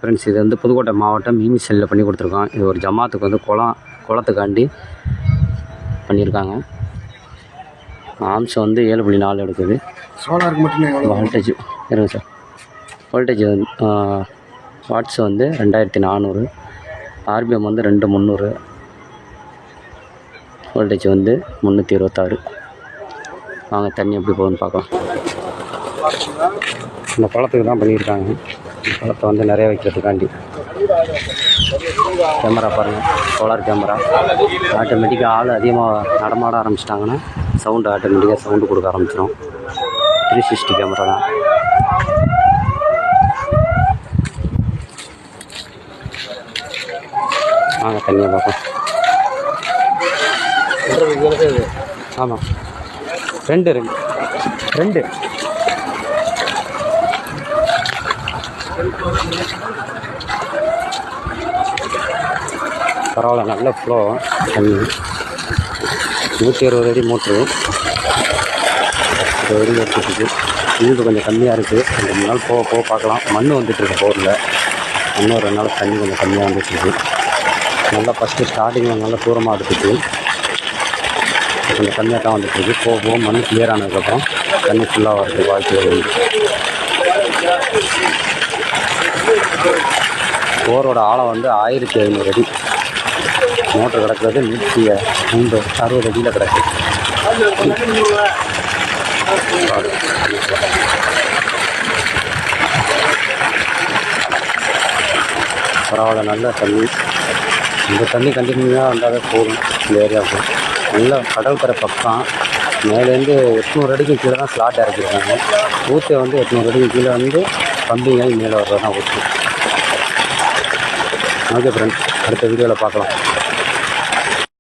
Friends, இது வந்து புதுக்கோட்டை மாவட்டம் மீமிசெல்லில் பண்ணி கொடுத்துருக்கோம். இது ஒரு ஜமாத்துக்கு வந்து குளத்துக்காண்டி பண்ணியிருக்காங்க. ஆம்ஸ் வந்து 7.4 எடுக்குது. சோலாருக்கு மட்டும் வோல்டேஜ் இருங்க சார். வோல்டேஜ் வாட்ஸ் வந்து 2400, ஆர்பிஎம் வந்து 2300, வோல்டேஜ் வந்து 326. வாங்க தண்ணி எப்படி போகுதுன்னு பார்க்கலாம். இந்த குளத்துக்கு தான் பண்ணியிருக்காங்க. குளத்தை வந்து நிறைய வைக்கிறதுக்காண்டி கேமரா பாருங்கள், சோலார் கேமரா. ஆட்டோமேட்டிக்காக ஆள் அதிகமாக நடமாட ஆரம்பிச்சிட்டாங்கன்னா சவுண்டு ஆட்டோமேட்டிக்காக சவுண்டு கொடுக்க ஆரம்பிச்சிடும். 360 கேமரா தான். வாங்க தண்ணியை பார்க்கலாம். ஆமாம், ரெண்டு பரவாயில்ல, நல்ல ஃப்ளோ தண்ணி. 160 அடி மோட்ரு வரைக்கும் எடுத்துருக்கு. ஈல்டு கொஞ்சம் கம்மியாக இருக்குது. 2 நாள் போக பார்க்கலாம். மண் வந்துட்டுருக்கு போரில். இன்னும் 2 நாள் தண்ணி கொஞ்சம் கம்மியாக வந்துட்டுருக்கு. நல்லா ஃபஸ்ட்டு ஸ்டார்டிங்கில் நல்லா தூரமாக எடுத்துச்சு. கொஞ்சம் கம்மியாக தான் வந்துட்டுருக்கு. போக மண் கிளியர் ஆனதுக்கப்புறம் தண்ணி ஃபுல்லாக வரதுக்கு வாய்ப்பு வருது. போரோட ஆழம் வந்து 1500 அடி. மோட்டர் கிடக்கிறது 160 அடியில் கிடக்கு. பரவாயில்ல, நல்ல தண்ணி. இந்த தண்ணி கண்டினியூவாக வந்தாலே போதும். இந்த ஏரியாவுக்கு நல்ல கடல் கரை பக்கம். மேலேருந்து 800 அடிக்கு கீழே தான் ஸ்லாட் இறக்கிருக்காங்க. ஊற்றை வந்து 800 அடிக்கு கீழே வந்து பம்பிங் ஆகி மேலே வர்றது தான் ஊற்று. ஓகே ஃப்ரெண்ட்ஸ், அடுத்த வீடியோவில் பார்க்கலாம்.